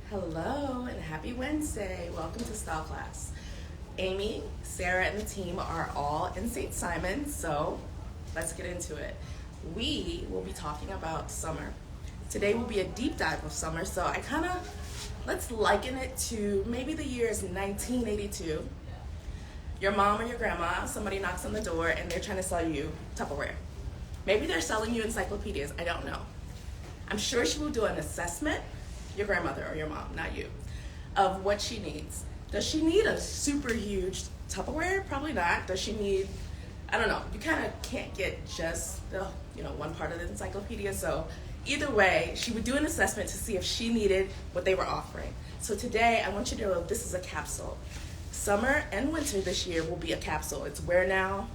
Hello and happy Wednesday. Welcome to Style Class. Amy, Sarah, and the team are all in St. Simon, so let's get into it. We will be talking about summer. Today will be a deep dive of summer, so let's liken it to maybe the year is 1982. Your mom or your grandma, somebody knocks on the door and they're trying to sell you Tupperware. Maybe they're selling you encyclopedias, I don't know. I'm sure she will do an assessment, your grandmother or your mom, not you, of what she needs. Does she need a super huge Tupperware? Probably not. Does she need, I don't know, you kind of can't get just the, one part of the encyclopedia. So either way, she would do an assessment to see if she needed what they were offering. So today, I want you to know this is a capsule. Summer and winter this year will be a capsule. It's wear now,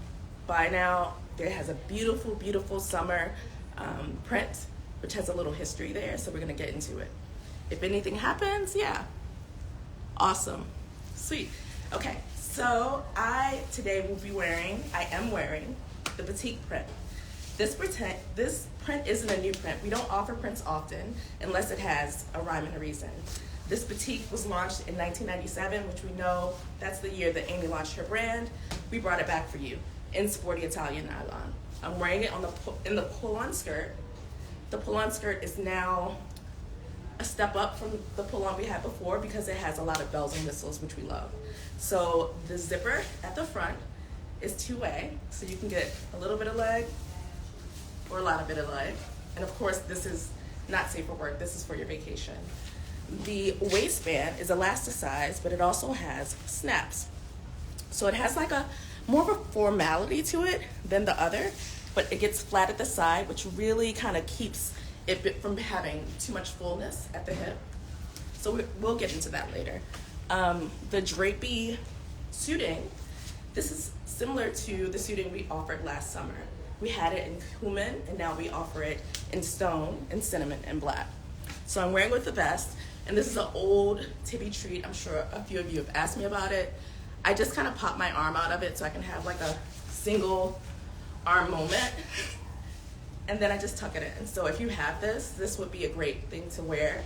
buy now. It has a beautiful, beautiful summer print, which has a little history there, so we're gonna get into it. If anything happens, yeah, awesome, sweet. Okay, so I am wearing the batik print. This print isn't a new print. We don't offer prints often unless it has a rhyme and a reason. This batik was launched in 1997, which we know that's the year that Amy launched her brand. We brought it back for you in Sporty Italian nylon. I'm wearing it in the pull-on skirt. The pull-on skirt is now a step up from the pull-on we had before because it has a lot of bells and whistles, which we love. So the zipper at the front is two-way, so you can get a little bit of leg or a lot of bit of leg. And of course, this is not safe for work, this is for your vacation. The waistband is elasticized, but it also has snaps. So it has like more of a formality to it than the other, but it gets flat at the side, which really kind of keeps it from having too much fullness at the hip. So we'll get into that later. The Drapey suiting, this is similar to the suiting we offered last summer. We had it in cumin, and now we offer it in stone and cinnamon and black. So I'm wearing with the vest, and this is an old Tibby treat. I'm sure a few of you have asked me about it. I just kind of pop my arm out of it so I can have like a single arm moment. And then I just tuck it in. So if you have this would be a great thing to wear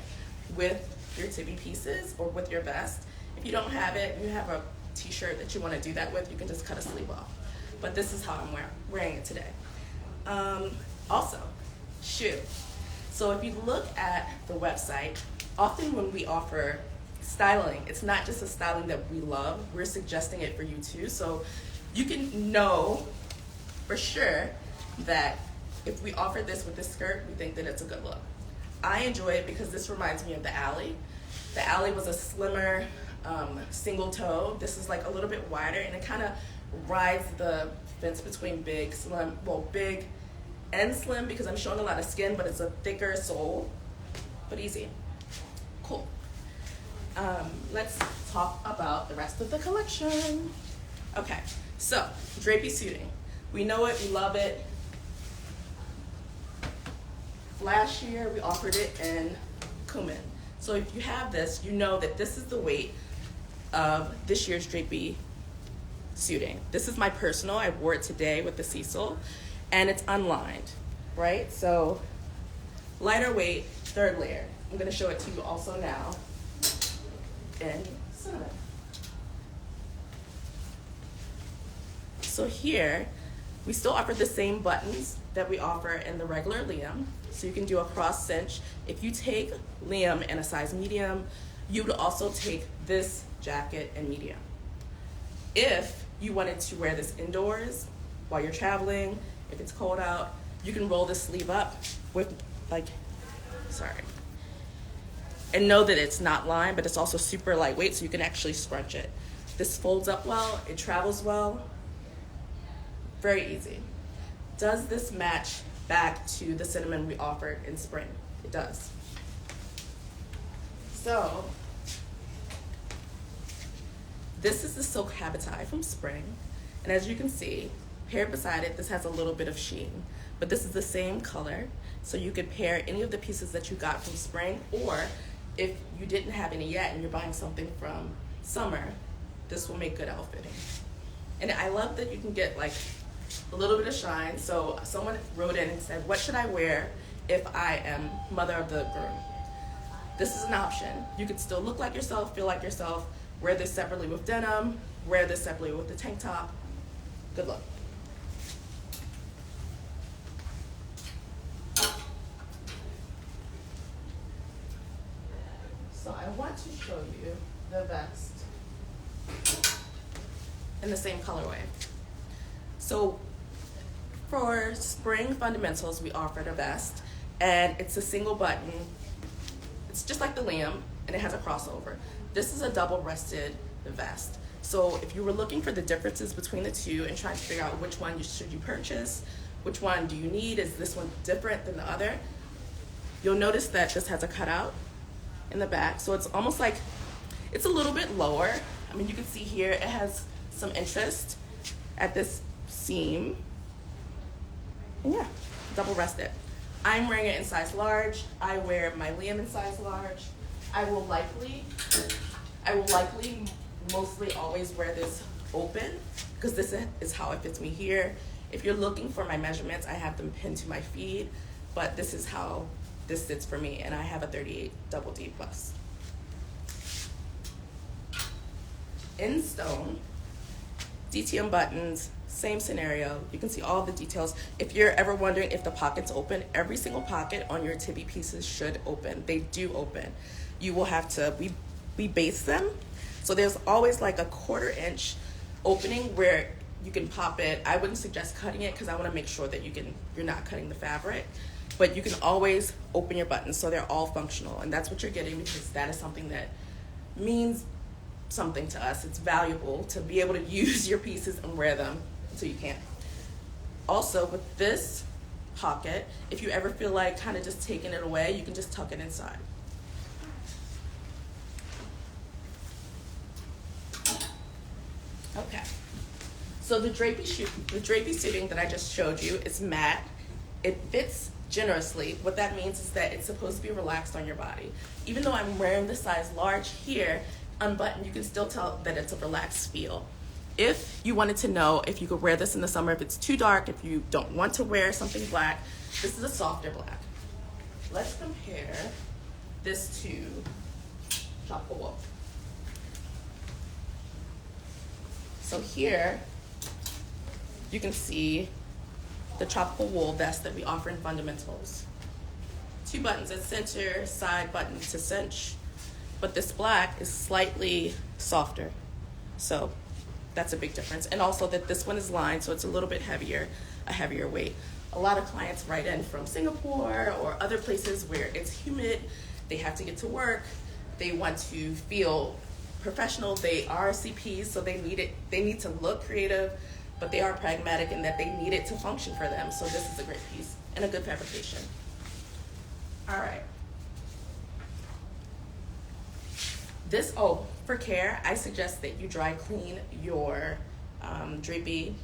with your Tibby pieces or with your vest. If you don't have it, you have a t-shirt that you want to do that with, you can just cut a sleeve off. But this is how I'm wearing it today. Also, shoe. So if you look at the website, often when we offer styling, it's not just a styling that we love, we're suggesting it for you too. So you can know for sure that if we offer this with this skirt, we think that it's a good look. I enjoy it because this reminds me of the alley. The alley was a slimmer single toe. This is like a little bit wider, and it kind of rides the fence between big and slim because I'm showing a lot of skin, but it's a thicker sole, but easy. Cool. Let's talk about the rest of the collection. Okay, so Drapey suiting. We know it, we love it. Last year, we offered it in cumin. So if you have this, you know that this is the weight of this year's Drapey suiting. This is my personal. I wore it today with the Cecil, and it's unlined, right? So lighter weight, third layer. I'm gonna show it to you also now in cinnamon. So here, we still offer the same buttons that we offer in the regular Liam. So you can do a cross cinch. If you take Liam in a size medium, you would also take this jacket in medium. If you wanted to wear this indoors while you're traveling, if it's cold out, you can roll the sleeve up with and know that it's not lined, but it's also super lightweight, so you can actually scrunch it. This folds up well, it travels well, very easy. Does this match back to the cinnamon we offered in spring? It does. So, this is the silk habitai from spring, and as you can see, paired beside it, this has a little bit of sheen, but this is the same color, so you could pair any of the pieces that you got from spring, or if you didn't have any yet and you're buying something from summer, this will make good outfitting. And I love that you can get like a little bit of shine. So someone wrote in and said, what should I wear if I am mother of the groom? This is an option. You could still look like yourself, feel like yourself, wear this separately with denim, wear this separately with the tank top. Good luck. So I want to show you the vest in the same colorway. So for spring fundamentals, we offered a vest, and it's a single button. It's just like the lamb, and it has a crossover. This is a double-breasted vest. So if you were looking for the differences between the two and trying to figure out which one should you purchase, which one do you need, is this one different than the other, you'll notice that this has a cutout in the back. So it's almost like, it's a little bit lower. I mean, you can see here, it has some interest at this seam. And yeah, double-breasted. I'm wearing it in size large. I wear my Liam in size large. I will likely mostly always wear this open because this is how it fits me here. If you're looking for my measurements, I have them pinned to my feed, but this is how this sits for me, and I have a 38 double D plus. In stone, DTM buttons, same scenario. You can see all the details. If you're ever wondering if the pockets open, every single pocket on your tibby pieces should open. They do open. You will have to, we base them. So there's always like a 1/4 inch opening where you can pop it. I wouldn't suggest cutting it because I want to make sure that you're not cutting the fabric. But you can always open your buttons so they're all functional. And that's what you're getting because that is something that means something to us. It's valuable to be able to use your pieces and wear them so you can. Also, with this pocket, if you ever feel like kind of just taking it away, you can just tuck it inside. Okay, so the drapey suiting that I just showed you is matte. It fits generously. What that means is that it's supposed to be relaxed on your body. Even though I'm wearing the size large here, unbuttoned, you can still tell that it's a relaxed feel. If you wanted to know if you could wear this in the summer, if it's too dark, if you don't want to wear something black, this is a softer black. Let's compare this to Tropical Wool. So here, you can see the Tropical Wool vest that we offer in fundamentals. 2 buttons at center, side button to cinch, but this black is slightly softer. So that's a big difference. And also that this one is lined, so it's a little bit heavier, a heavier weight. A lot of clients write in from Singapore or other places where it's humid, they have to get to work, they want to feel professional, they are CPs, so they need to look creative, but they are pragmatic in that they need it to function for them. So this is a great piece and a good fabrication. All right. This, for care, I suggest that you dry clean your drapey,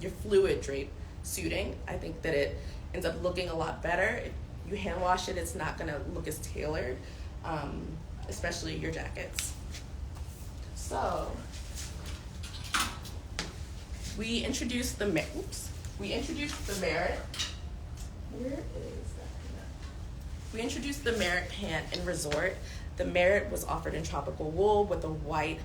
your fluid drape suiting. I think that it ends up looking a lot better. If you hand wash it, it's not gonna look as tailored, especially your jackets. So, we introduced the Marit. Where is that? We introduced the Marit pant in Resort. The Marit was offered in Tropical Wool with a white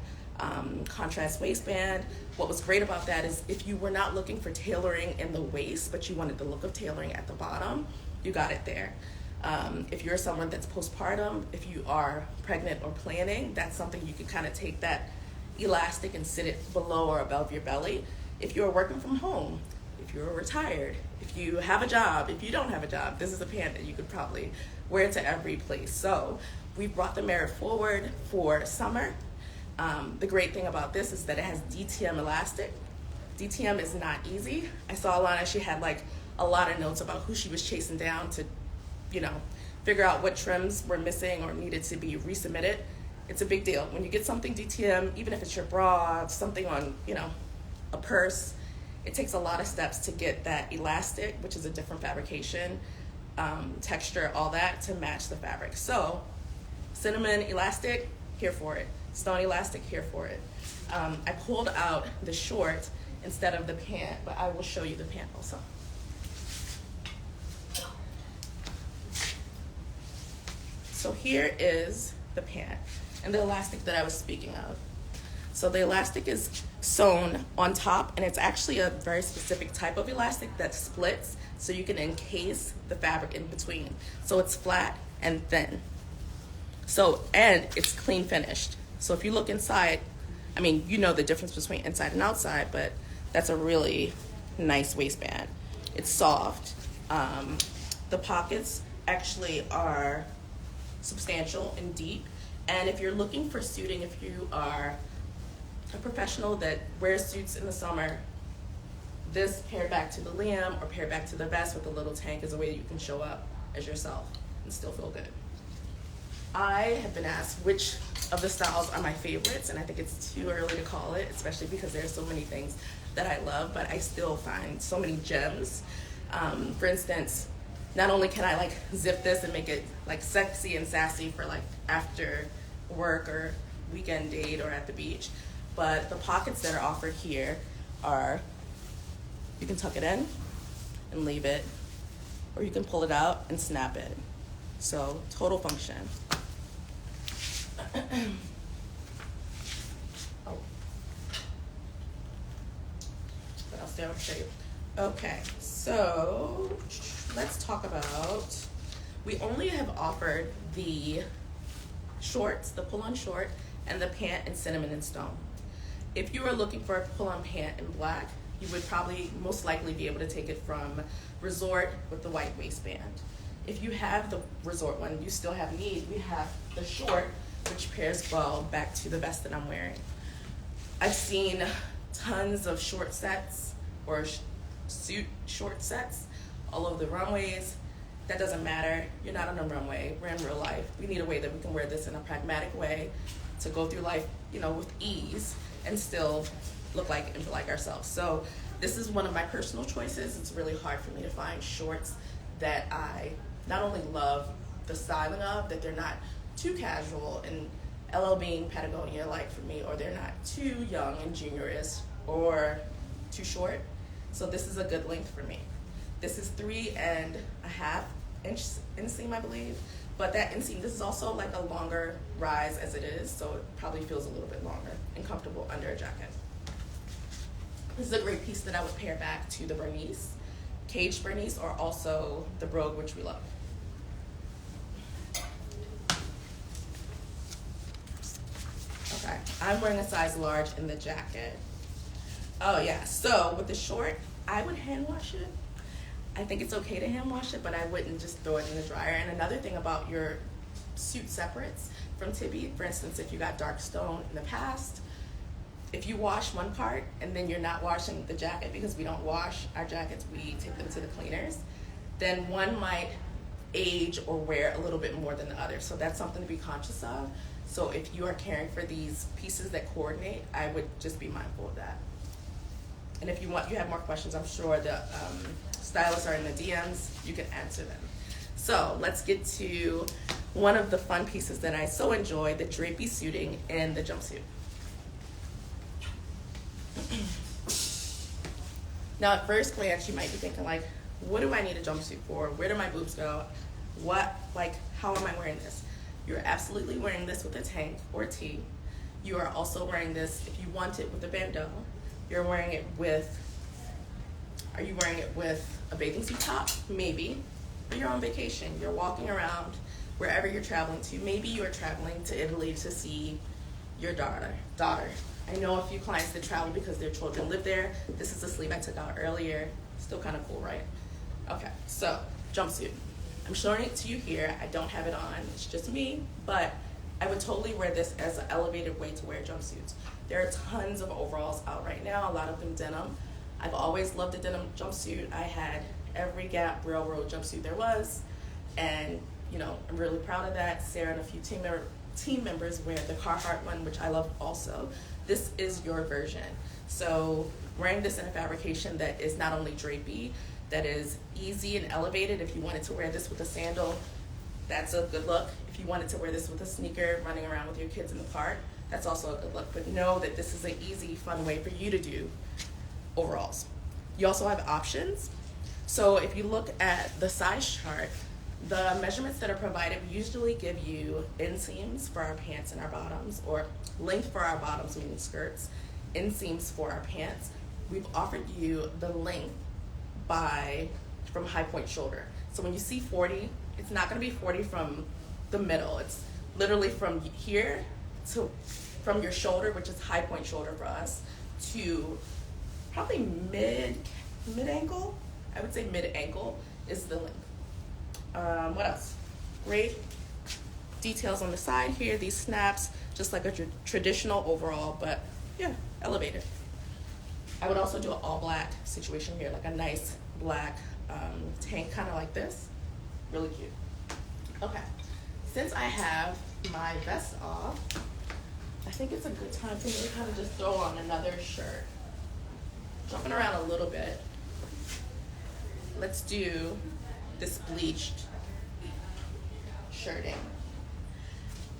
contrast waistband. What was great about that is if you were not looking for tailoring in the waist, but you wanted the look of tailoring at the bottom, you got it there. If you're someone that's postpartum, if you are pregnant or planning, that's something you can kind of take that elastic and sit it below or above your belly. If you're working from home, if you're retired, if you have a job, if you don't have a job, this is a pant that you could probably wear to every place. So we brought the Marit forward for summer. The great thing about this is that it has DTM elastic. DTM is not easy. I saw Alana, she had like a lot of notes about who she was chasing down to, figure out what trims were missing or needed to be resubmitted. It's a big deal. When you get something DTM, even if it's your bra, something on, a purse, it takes a lot of steps to get that elastic, which is a different fabrication, texture, all that to match the fabric. So cinnamon elastic, here for it. Stone elastic, here for it. I pulled out the short instead of the pant, but I will show you the pant also. So So here is the pant and the elastic that I was speaking of. So the elastic is sewn on top, and it's actually a very specific type of elastic that splits so you can encase the fabric in between. So it's flat and thin. So, and it's clean finished. So if you look inside, I mean, you know the difference between inside and outside, but that's a really nice waistband. It's soft. The pockets actually are substantial and deep. And if you're looking for suiting, if you are a professional that wears suits in the summer, this paired back to the Liam or paired back to the vest with a little tank is a way that you can show up as yourself and still feel good. I have been asked which of the styles are my favorites, and I think it's too early to call it, especially because there are so many things that I love, but I still find so many gems. For instance, not only can I like zip this and make it like sexy and sassy for like after work or weekend date or at the beach, but the pockets that are offered here are, you can tuck it in and leave it, or you can pull it out and snap it. So total function. Oh. What else do I want to show you? Okay, so let's talk about, we only have offered the shorts, the pull-on short, and the pant in cinnamon and stone. If you are looking for a pull-on pant in black, you would probably most likely be able to take it from Resort with the white waistband. If you have the Resort one, you still have need, we have the short, which pairs well back to the vest that I'm wearing. I've seen tons of short sets or suit short sets all over the runways. That doesn't matter. You're not on a runway. We're in real life. We need a way that we can wear this in a pragmatic way to go through life, you know, with ease and still look like and feel like ourselves. So this is one of my personal choices. It's really hard for me to find shorts that I not only love the styling of, that they're not too casual and LL Bean Patagonia like for me, or they're not too young and juniorish or too short. So this is a good length for me. This is 3.5 inch inseam, I believe. But that inseam, this is also like a longer rise as it is, so it probably feels a little bit longer and comfortable under a jacket. This is a great piece that I would pair back to the Bernice, caged Bernice, or also the Brogue, which we love. Okay, I'm wearing a size large in the jacket. Oh yeah, so with the short, I would hand wash it. I think it's okay to hand wash it, but I wouldn't just throw it in the dryer. And another thing about your suit separates from Tibby, for instance, if you got dark stone in the past, if you wash one part and then you're not washing the jacket, because we don't wash our jackets, we take them to the cleaners, then one might age or wear a little bit more than the other. So that's something to be conscious of. So if you are caring for these pieces that coordinate, I would just be mindful of that. And if you have more questions, I'm sure the stylists are in the DMs, you can answer them. So let's get to one of the fun pieces that I so enjoy, the drapey suiting in the jumpsuit. Now at first glance, you might be thinking like, what do I need a jumpsuit for? Where do my boobs go? How am I wearing this? You're absolutely wearing this with a tank or a tee. You are also wearing this, if you want it, with a bandeau. You're wearing it with, are you wearing it with a bathing suit top? Maybe. But you're on vacation. You're walking around wherever you're traveling to. Maybe you're traveling to Italy to see your daughter. I know a few clients that travel because their children live there. This is a sleeve I took out earlier. Still kind of cool, right? Okay, so jumpsuit. I'm showing it to you here. I don't have it on. It's just me, but I would totally wear this as an elevated way to wear jumpsuits. There are tons of overalls out right now, a lot of them denim. I've always loved a denim jumpsuit. I had every Gap Railroad jumpsuit there was, and you know, I'm really proud of that. Sarah and a few team members wear the Carhartt one, which I love also. This is your version. So wearing this in a fabrication that is not only drapey, that is easy and elevated. If you wanted to wear this with a sandal, that's a good look. If you wanted to wear this with a sneaker, running around with your kids in the park, that's also a good look. But know that this is an easy, fun way for you to do overalls. You also have options. So if you look at the size chart, The measurements that are provided usually give you inseams for our pants and our bottoms, or length for our bottoms, meaning skirts, inseams for our pants. We've offered you the length from high point shoulder. So when you see 40, it's not going to be 40 from the middle. It's literally from here to from your shoulder, which is high point shoulder for us, to probably mid ankle. I would say mid ankle is the length. What else? Great details on the side here. These snaps, just like a traditional overall, but yeah, elevated. I would also do an all black situation here, like a nice black tank, kind of like this. Really cute. Okay, since I have my vest off, I think it's a good time for me to kind of just throw on another shirt. Jumping around a little bit. Let's do this bleached shirting.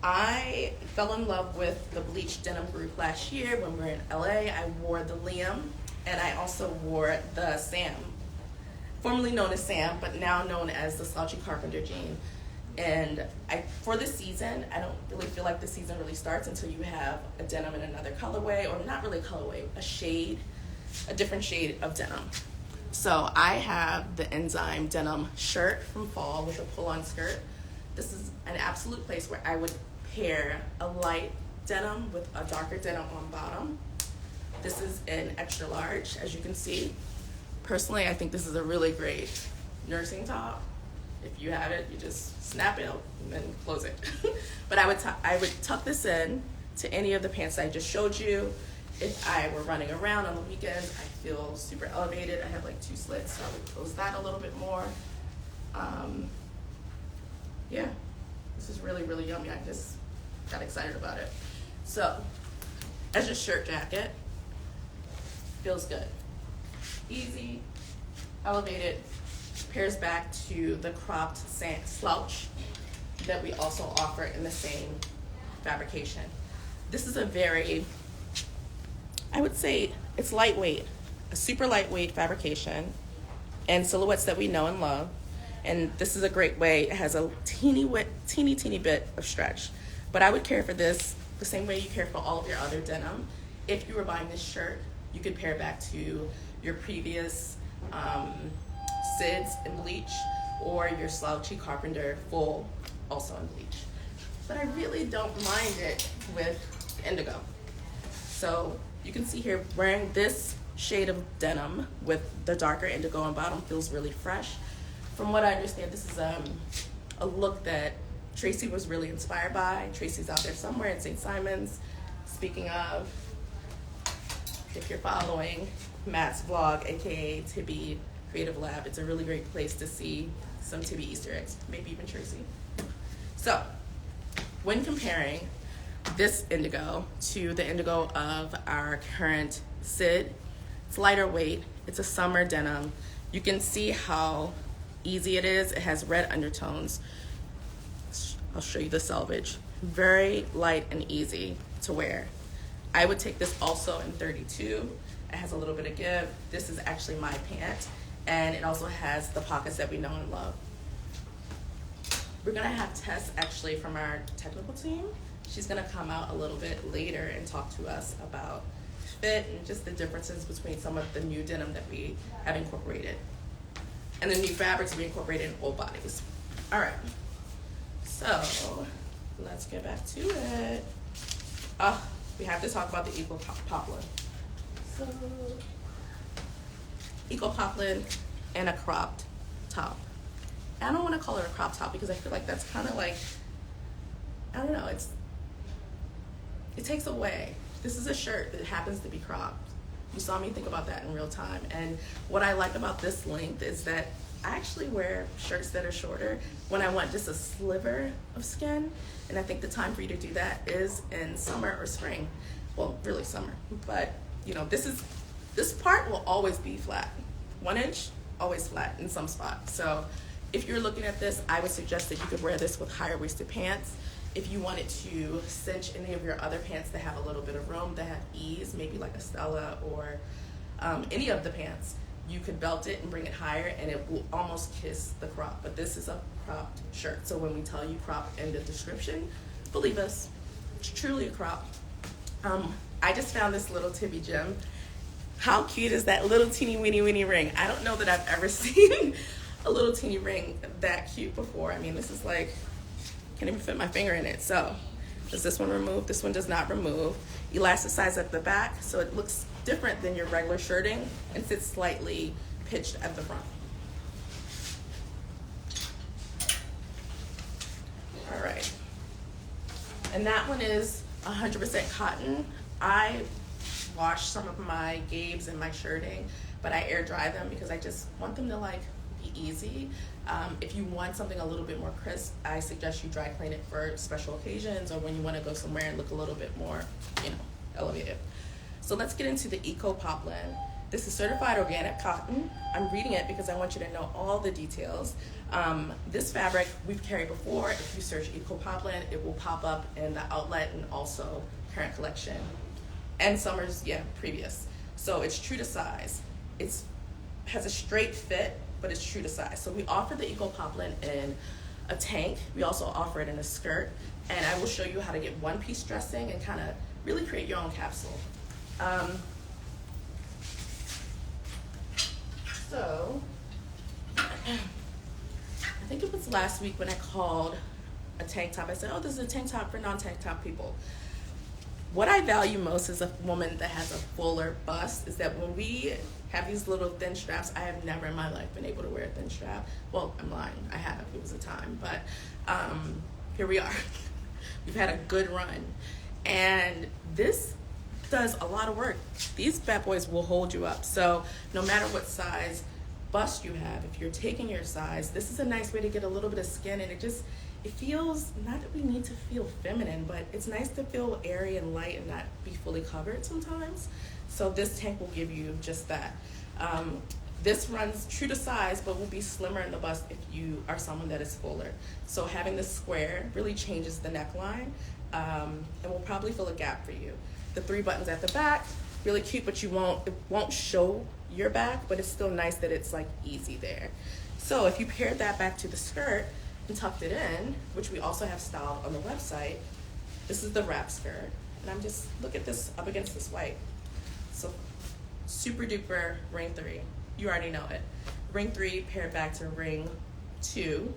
I fell in love with the bleached denim group last year when we were in LA. I wore the Liam, and I also wore the Sam, formerly known as Sam, but now known as the Slouchy Carpenter jean. And for this season, I don't really feel like the season really starts until you have a denim in another colorway, or not really colorway, a different shade of denim. So I have the Enzyme denim shirt from fall with a pull-on skirt. This is an absolute place where I would pair a light denim with a darker denim on bottom. This is an extra large, as you can see. Personally, I think this is a really great nursing top. If you have it, you just snap it and then close it. But I would tuck this in to any of the pants I just showed you. If I were running around on the weekends, I feel super elevated. I have like 2 slits, so I would close that a little bit more. Yeah, this is really, really yummy. I just got excited about it. So, as your shirt jacket, feels good. Easy, elevated, pairs back to the cropped slouch that we also offer in the same fabrication. This is a very, I would say it's lightweight, a super lightweight fabrication, and silhouettes that we know and love. And this is a great way. It has a teeny bit of stretch. But I would care for this the same way you care for all of your other denim. If you were buying this shirt, you could pair back to your previous Sids in bleach, or your Slouchy Carpenter full, also in bleach. But I really don't mind it with indigo. So you can see here, wearing this shade of denim with the darker indigo on bottom feels really fresh. From what I understand, this is a look that Tracy was really inspired by. Tracy's out there somewhere in St. Simon's. Speaking of, if you're following Matt's vlog, aka Tibby Creative Lab, it's a really great place to see some Tibby Easter eggs, maybe even Tracy. So, when comparing this indigo to the indigo of our current Sid, it's lighter weight, it's a summer denim. You can see how easy it is. It has red undertones. I'll show you the selvage. Very light and easy to wear. I would take this also in 32. It has a little bit of give. This is actually my pant, and it also has the pockets that we know and love. We're gonna have Tess actually from our technical team. She's gonna come out a little bit later and talk to us about fit and just the differences between some of the new denim that we have incorporated and the new fabrics we incorporated in old bodies. All right, so let's get back to it. We have to talk about the Equal Poplin. So, Equal Poplin and a cropped top. I don't want to call it a crop top because I feel like that's kind of like, I don't know, it takes away. This is a shirt that happens to be cropped. You saw me think about that in real time. And what I like about this length is that I actually wear shirts that are shorter when I want just a sliver of skin. And I think the time for you to do that is in summer or spring. Well, really summer. But, you know, this part will always be flat. 1 inch, always flat in some spots. So if you're looking at this, I would suggest that you could wear this with higher waisted pants. If you wanted to cinch any of your other pants that have a little bit of room, that have ease, maybe like a Stella or any of the pants, you could belt it and bring it higher and it will almost kiss the crop. But this is a cropped shirt. So when we tell you crop in the description, believe us, it's truly a crop. I just found this little Tibby gem. How cute is that little teeny weeny ring? I don't know that I've ever seen a little teeny ring that cute before. I mean, this is like, can't even fit my finger in it. So does this one remove? This one does not remove. Elasticize at the back, so it looks different than your regular shirting and sits slightly pitched at the front. All right. And that one is 100% cotton. I wash some of my gabes and my shirting, but I air dry them because I just want them to like be easy. If you want something a little bit more crisp, I suggest you dry clean it for special occasions or when you want to go somewhere and look a little bit more, elevated. So let's get into the Eco Poplin. This is certified organic cotton. I'm reading it because I want you to know all the details. This fabric we've carried before. If you search Eco Poplin, it will pop up in the outlet and also current collection. And summer's, previous. So it's true to size. It's has a straight fit, but it's true to size. So we offer the Eco Poplin in a tank. We also offer it in a skirt. And I will show you how to get one-piece dressing and kind of really create your own capsule. So, I think it was last week when I called a tank top. I said, oh, this is a tank top for non-tank top people. What I value most as a woman that has a fuller bust is that when we have these little thin straps, I have never in my life been able to wear a thin strap. Well, I'm lying, I have, it was a time, but here we are. We've had a good run. And this does a lot of work. These bad boys will hold you up. So no matter what size bust you have, if you're taking your size, this is a nice way to get a little bit of skin, and it feels, not that we need to feel feminine, but it's nice to feel airy and light and not be fully covered sometimes. So this tank will give you just that. This runs true to size, but will be slimmer in the bust if you are someone that is fuller. So having this square really changes the neckline, and will probably fill a gap for you. The 3 buttons at the back, really cute, but it won't show your back, but it's still nice that it's like easy there. So if you paired that back to the skirt and tucked it in, which we also have styled on the website, this is the wrap skirt. And I'm just, look at this up against this white. So super duper ring 3. You already know it. Ring 3 paired back to ring 2.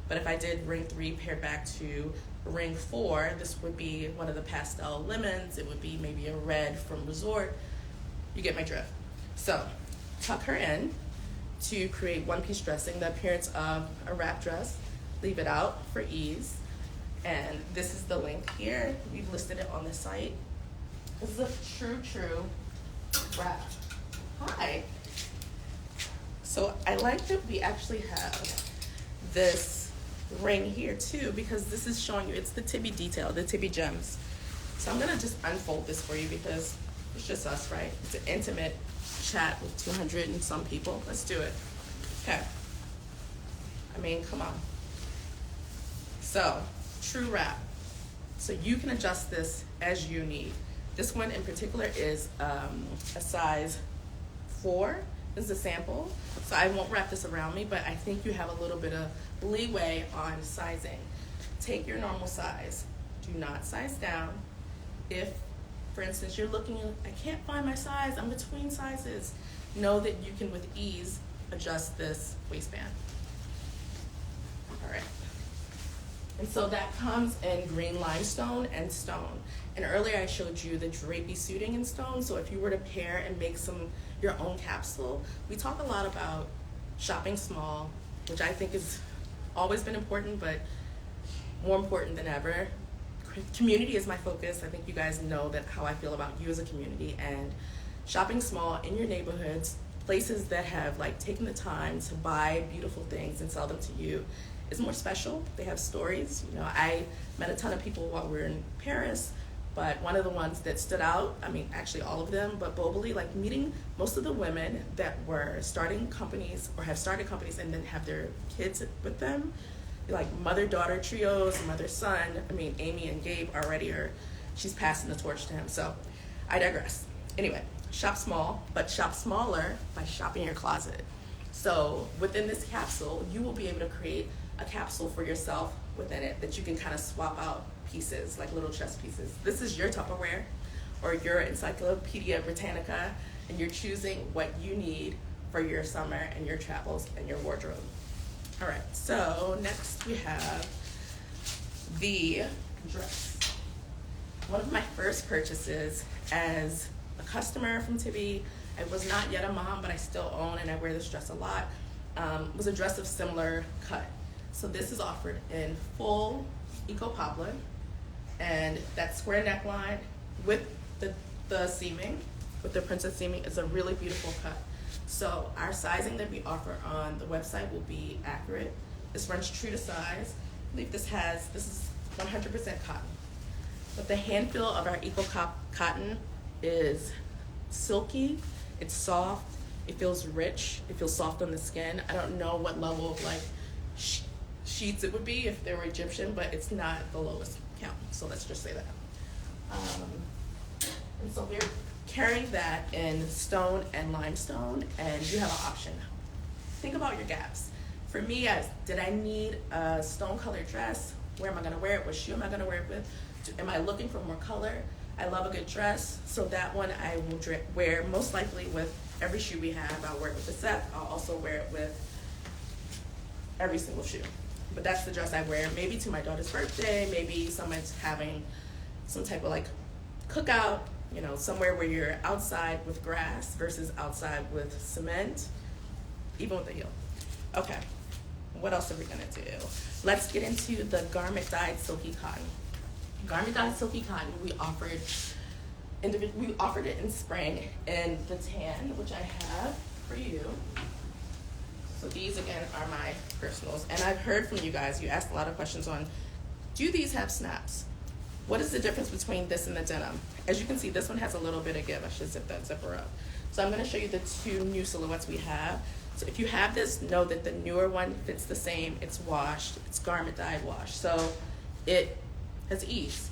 But if I did ring 3 paired back to ring 4, this would be one of the pastel lemons. It would be maybe a red from Resort. You get my drift. So tuck her in to create one-piece dressing, the appearance of a wrap dress. Leave it out for ease. And this is the link here. We've listed it on the site. This is a true wrap. Hi. So I like that we actually have this ring here too, because this is showing you, it's the Tibby detail, the Tibby gems. So I'm gonna just unfold this for you because it's just us, right? It's an intimate chat with 200 and some people. Let's do it. Okay. I mean, come on. So, true wrap. So you can adjust this as you need. This one in particular is a size 4. This is a sample. So I won't wrap this around me, but I think you have a little bit of leeway on sizing. Take your normal size. Do not size down. If, for instance, you're looking, I can't find my size, I'm between sizes, know that you can with ease adjust this waistband. All right. And so that comes in green limestone and stone. And earlier I showed you the Drapey suiting in stone. So if you were to pair and make your own capsule, we talk a lot about shopping small, which I think has always been important, but more important than ever. Community is my focus. I think you guys know that how I feel about you as a community, and shopping small in your neighborhoods, places that have like taken the time to buy beautiful things and sell them to you is more special. They have stories. You know, I met a ton of people while we were in Paris, but one of the ones that stood out, I mean, actually all of them, but globally, like meeting most of the women that were starting companies or have started companies and then have their kids with them, like mother-daughter trios, mother-son. I mean, Amy and Gabe already she's passing the torch to him. So I digress. Anyway, shop small, but shop smaller by shopping your closet. So within this capsule, you will be able to create a capsule for yourself within it that you can kind of swap out pieces, like little chest pieces. This is your Tupperware or your Encyclopedia Britannica, and you're choosing what you need for your summer and your travels and your wardrobe. All right, so next we have the dress. One of my first purchases as a customer from Tibby, I was not yet a mom, but I still own and I wear this dress a lot, was a dress of similar cut. So this is offered in full Eco Poplin, and that square neckline with the seaming, with the princess seaming, is a really beautiful cut. So our sizing that we offer on the website will be accurate. This runs true to size. I believe this is 100% cotton. But the hand feel of our Eco Cotton is silky, it's soft, it feels rich, it feels soft on the skin. I don't know what level of like sheets it would be if they were Egyptian, but it's not the lowest count, so let's just say that. And so we're carrying that in stone and limestone, and you have an option. Think about your gaps. For me, did I need a stone colored dress? Where am I gonna wear it? What shoe am I gonna wear it with? Am I looking for more color? I love a good dress, so that one I will wear most likely with every shoe we have. I'll wear it with the set. I'll also wear it with every single shoe. But that's the dress I wear, maybe to my daughter's birthday, maybe someone's having some type of like cookout, you know, somewhere where you're outside with grass versus outside with cement, even with the heel. Okay, what else are we gonna do? Let's get into the garment dyed silky cotton. Garment dyed silky cotton, we offered it in spring in the tan, which I have for you. So these again are my personals, and I've heard from you guys, you asked a lot of questions on, do these have snaps? What is the difference between this and the denim? As you can see, this one has a little bit of give. I should zip that zipper up. So I'm gonna show you the two new silhouettes we have. So if you have this, know that the newer one fits the same. It's washed, it's garment dyed wash. So it has ease.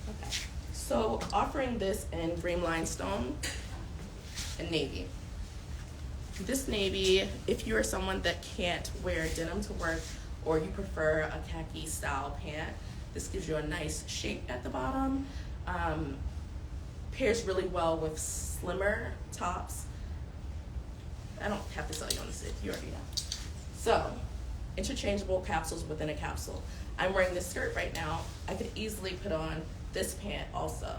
Okay, so offering this in green limestone and navy. This navy, if you are someone that can't wear denim to work or you prefer a khaki style pant, this gives you a nice shape at the bottom. Pairs really well with slimmer tops. I don't have to tell you on the sit, you already know. So, interchangeable capsules within a capsule. I'm wearing this skirt right now. I could easily put on this pant also,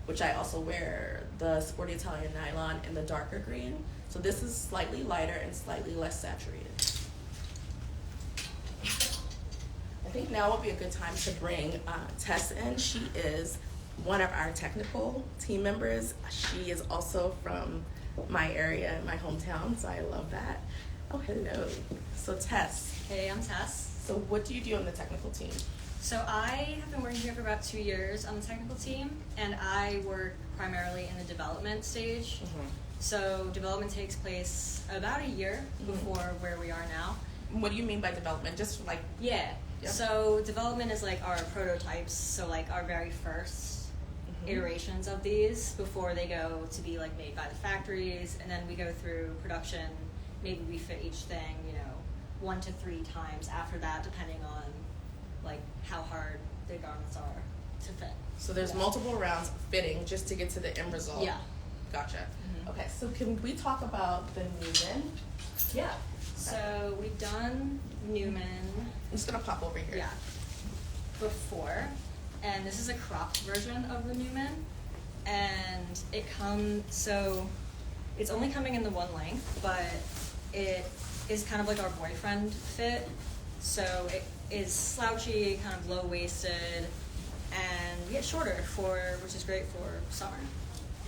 which I also wear the Sporty Italian nylon in the darker green. So this is slightly lighter and slightly less saturated. I think now would be a good time to bring Tess in. She is one of our technical team members. She is also from my area, my hometown, so I love that. Oh, hello. So Tess. Hey, I'm Tess. So what do you do on the technical team? So I have been working here for about 2 years on the technical team, and I work primarily in the development stage. Mm-hmm. So development takes place about a year before where we are now. What do you mean by development? Just like... Yeah. Yep. So development is like our prototypes, so like our very first iterations of these before they go to be like made by the factories, and then we go through production. Maybe we fit each thing, 1 to 3 times after that, depending on like how hard the garments are to fit. So there's multiple rounds of fitting just to get to the end result. Yeah. Gotcha. Mm-hmm. Okay, so can we talk about the Newman? Yeah. Okay. So we've done Newman. I'm just gonna pop over here. Yeah. Before, and this is a cropped version of the Newman, and it comes, so it's only coming in the one length, but it is kind of like our boyfriend fit. So it is slouchy, kind of low-waisted, and shorter which is great for summer.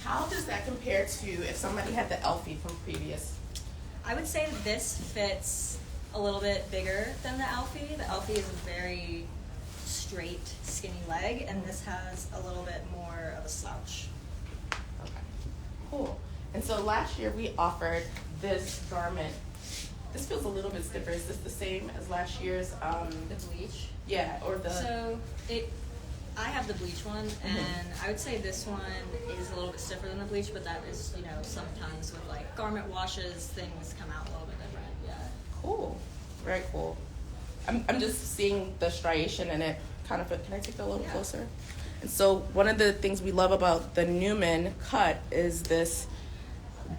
How does that compare to if somebody had the Elfie from previous? I would say that this fits a little bit bigger than the Elfie. The Elfie is a very straight, skinny leg, and this has a little bit more of a slouch. Okay, cool. And so last year we offered this garment. This feels a little bit stiffer. Is this the same as last year's? The bleach? Yeah, or the... So I have the bleach one, and I would say this one is a little bit stiffer than the bleach, but that is, you know, sometimes with like garment washes, things come out a little bit different. Yeah. Cool. Very cool. I'm just seeing the striation in it. Kind of. Can I take that a little closer? And so one of the things we love about the Newman cut is this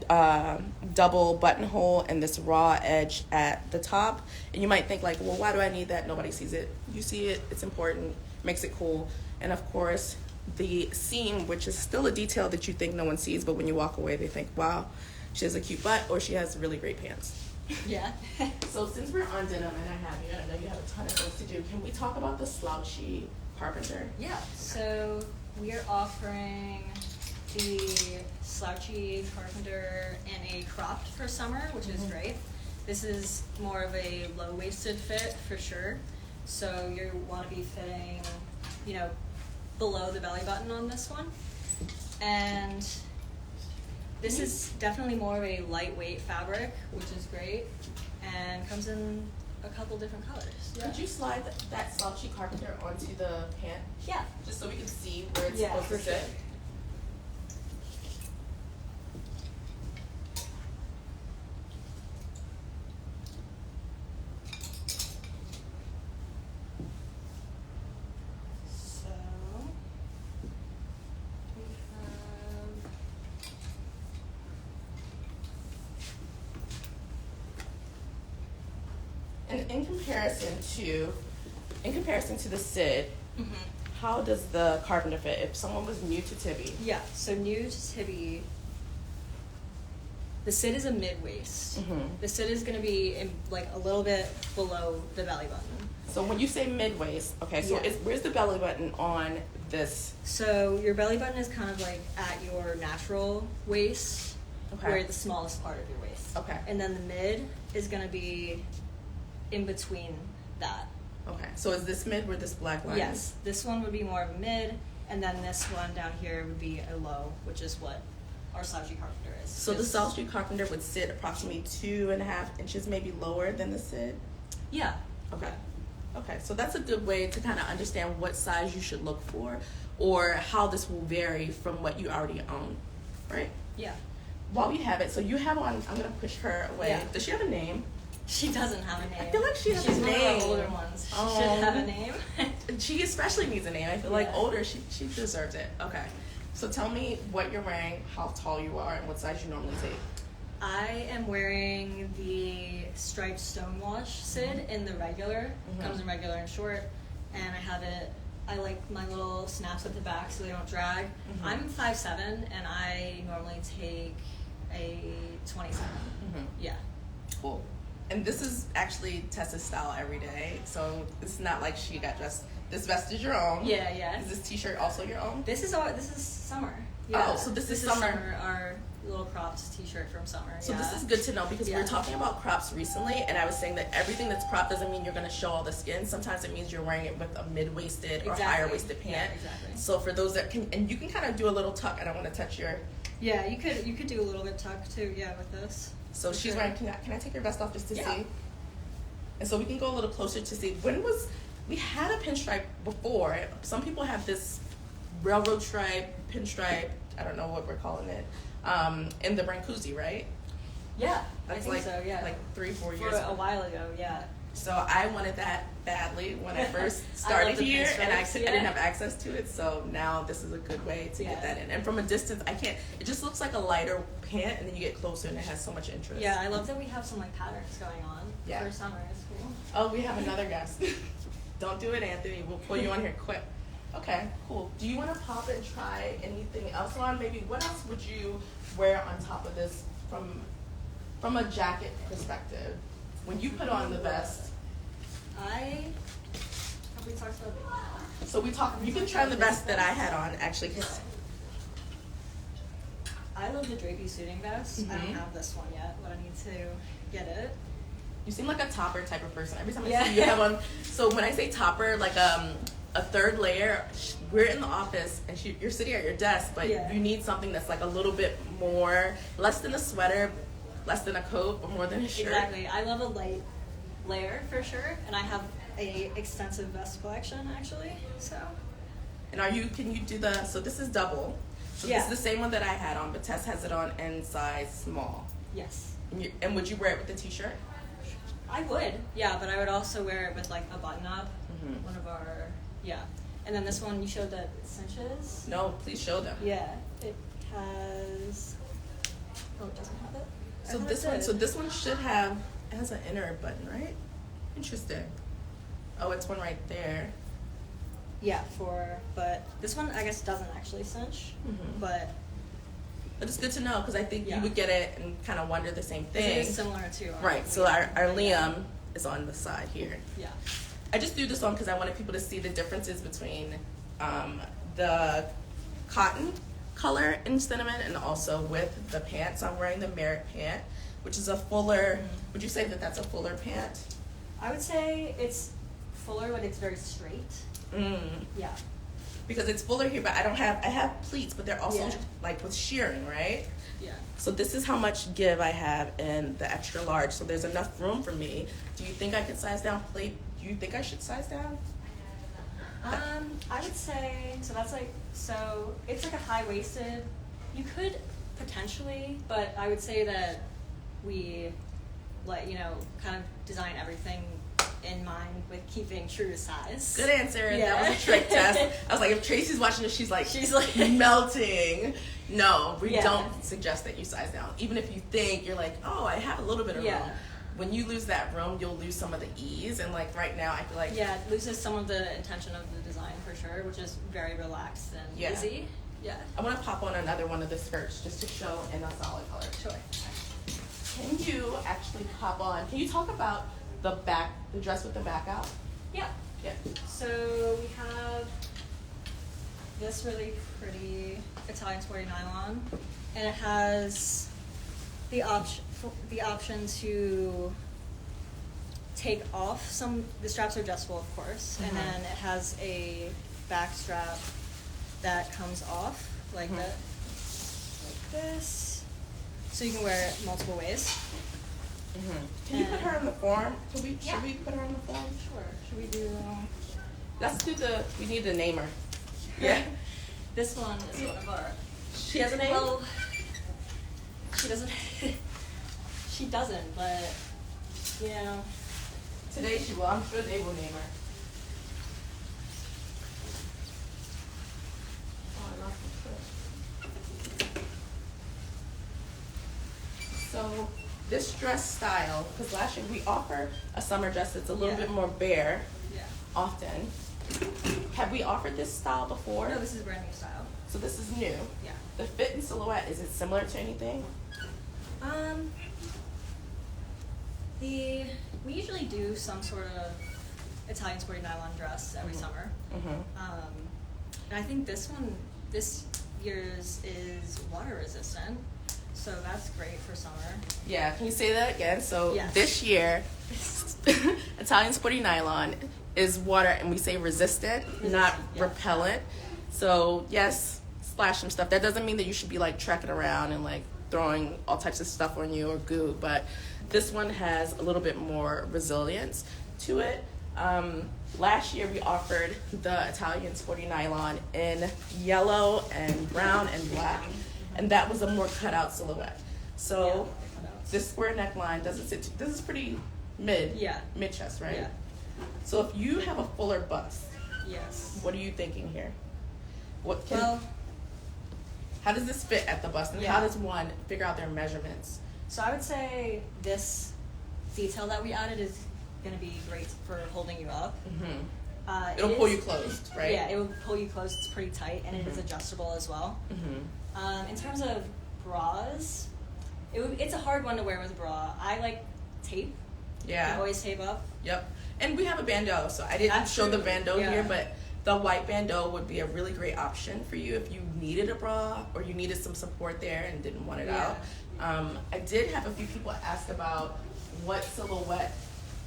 double buttonhole and this raw edge at the top. And you might think like, well, why do I need that? Nobody sees it. You see it. It's important. Makes it cool. And of course, the seam, which is still a detail that you think no one sees, but when you walk away, they think, wow, she has a cute butt or she has really great pants. Yeah. So since we're on denim and I have you, and I know you have a ton of things to do, can we talk about the Slouchy Carpenter? Yeah. So we are offering the Slouchy Carpenter in a cropped for summer, which is great. This is more of a low-waisted fit for sure. So you want to be fitting, you know, below the belly button on this one. And this is definitely more of a lightweight fabric, which is great, and comes in a couple different colors. Yeah. Could you slide that Slouchy Carpenter onto the pant? Yeah. Just so we can see where it's supposed to sit. Sure. And in comparison to the Sid, how does the Carpenter fit? If someone was new to Tibby. Yeah, so new to Tibby, the Sid is a mid-waist. The Sid is going to be like a little bit below the belly button. So when you say mid-waist, okay, so where's the belly button on this? So your belly button is kind of like at your natural waist, where the smallest part of your waist. Okay. And then the mid is going to be in between that. Okay, so is this mid where this black line is? Yes, this one would be more of a mid, and then this one down here would be a low, which is what our Slouchy Carpenter is. So the Slouchy Carpenter would sit approximately 2.5 inches maybe lower than the Sid? Yeah. Okay. Okay, so that's a good way to kind of understand what size you should look for or how this will vary from what you already own, right? Yeah. While we have it, so you have on, I'm going to push her away. Yeah. Does she have a name? She doesn't have a name. I feel like she has She's a name. one of our older ones. She should have a name. She especially needs a name. I feel like older, she deserves it. Okay. So tell me what you're wearing, how tall you are, and what size you normally take. I am wearing the striped Stonewash Sid in the regular. Comes in regular and short. And I have it, I like my little snaps at the back so they don't drag. I'm 5'7", and I normally take a 27. Yeah. Cool. And this is actually Tessa's style every day, so it's not like she got dressed. This vest is your own. Yeah, yeah. Is this t-shirt also your own? This is summer. Yeah. Oh, so this is summer. Our little cropped t-shirt from summer. So this is good to know because we were talking about crops recently, and I was saying that everything that's cropped doesn't mean you're going to show all the skin. Sometimes it means you're wearing it with a mid-waisted or higher-waisted pant. Yeah, exactly. So for those that can, and you can kind of do a little tuck. I don't want to touch your. Yeah, you could do a little bit tuck too. Yeah, with this. So she's wearing. Can I take your vest off just to see? And so we can go a little closer to see. We had a pinstripe before. Some people have this railroad stripe, pinstripe, I don't know what we're calling it, in the Brancusi, right? Yeah, That's I think so, yeah. like 3-4 years ago. A while ago, yeah. So I wanted that badly when I first started here, and I didn't have access to it. So now this is a good way to get that in. And from a distance, I can't. It just looks like a lighter pant, and then you get closer, and it has so much interest. Yeah, I love that we have some like patterns going on for summer. It's cool. Oh, we have another guest. Don't do it, Anthony. We'll pull you on here quick. Okay, cool. Do you want to pop and try anything else on? Maybe what else would you wear on top of this from a jacket perspective? When you put on the vest, have we talked about? So you can try the vest that I had on actually. Cause I love the Drapey suiting vest. I don't have this one yet, but I need to get it. You seem like a topper type of person. Every time I see you have on. So when I say topper, like a third layer. We're in the office and you're sitting at your desk, but you need something that's like a little bit more, less than a sweater, less than a coat, but more than a shirt. Exactly. I love a light layer for sure, and I have a extensive vest collection actually. So And can you do so this is double. So Yeah. this is the same one that I had on, but Tess has it on in size small. Yes. And would you wear it with the t-shirt? I would, yeah, but I would also wear it with like a button up. Mm-hmm. One of our, yeah. And then this one, you showed the cinches. No, please show them. Yeah, it has. Oh, it doesn't have it. So this one should have. It has an inner button, right? Interesting. Oh, it's one right there. Yeah, but this one I guess doesn't actually cinch, Mm-hmm. but it's good to know because I think Yeah. you would get it and kind of wonder the same thing. it is similar to our Right. So Liam. our Liam is on the side here. Yeah. I just threw this on because I wanted people to see the differences between the cotton color in cinnamon and also with the pants. So I'm wearing the Marit pant, which is a fuller. Would you say that that's a fuller pant? I would say it's fuller, but it's very straight. Yeah. Because it's fuller here, but I have pleats, but they're also Yeah. like with shearing, right? Yeah. So this is how much give I have in the extra large. So there's enough room for me. Do you think I could size down plate? Do you think I should size down? I would say so it's like a high waisted. You could potentially, but I would say that we kind of design everything in mind with keeping true to size. Good answer. Yeah. That was a trick test. I was like, if Tracy's watching this, she's like melting. No, we don't suggest that you size down. Even if you think you're like, oh, I have a little bit of room. When you lose that room, you'll lose some of the ease. And like right now, I feel like it loses some of the intention of the design for sure, which is very relaxed and easy. Yeah. I want to pop on another one of the skirts just to show in a solid color. Sure. Can you actually pop on? Can you talk about the dress with the back out? Yeah. Yeah. So we have this really pretty Italian sporty nylon, and it has the option to take off the straps are adjustable, of course, and then it has a back strap that comes off like this, so you can wear it multiple ways. Can you put her in the form? Should we put her in the form? Sure. Should we do? Let's do we need to name her. Yeah. This one is one of our. She has a name? Well, she doesn't. She doesn't, but today she will. I'm sure they will name her. Oh, I lost my clip. So this dress style, because last year we offer a summer dress that's a little bit more bare. Yeah. Often. Have we offered this style before? No, this is a brand new style. So this is new. Yeah. The fit and silhouette, is it similar to anything? We usually do some sort of Italian sporty nylon dress every summer. And I think this year's is water resistant, so that's great for summer. Yeah, can you say that again? So this year, Italian sporty nylon is water, and we say resistant, not repellent. So yes, splash some stuff. That doesn't mean that you should be like trekking around and like throwing all types of stuff on you or goo, but this one has a little bit more resilience to it. Last year we offered the Italian sporty nylon in yellow and brown and black, and that was a more cutout silhouette. So this square neckline doesn't sit. This is pretty mid chest, right? Yeah. So if you have a fuller bust, what are you thinking here? How does this fit at the bust, and how does one figure out their measurements? So I would say this detail that we added is going to be great for holding you up. It'll pull you closed, right? Yeah, it will pull you closed. It's pretty tight, and it is adjustable as well. In terms of bras, it's a hard one to wear with a bra. I like tape. Yeah. You always tape up. Yep. And we have a bandeau, so I didn't show the bandeau here, but the white bandeau would be a really great option for you if you needed a bra or you needed some support there and didn't want it out. I did have a few people ask about what silhouette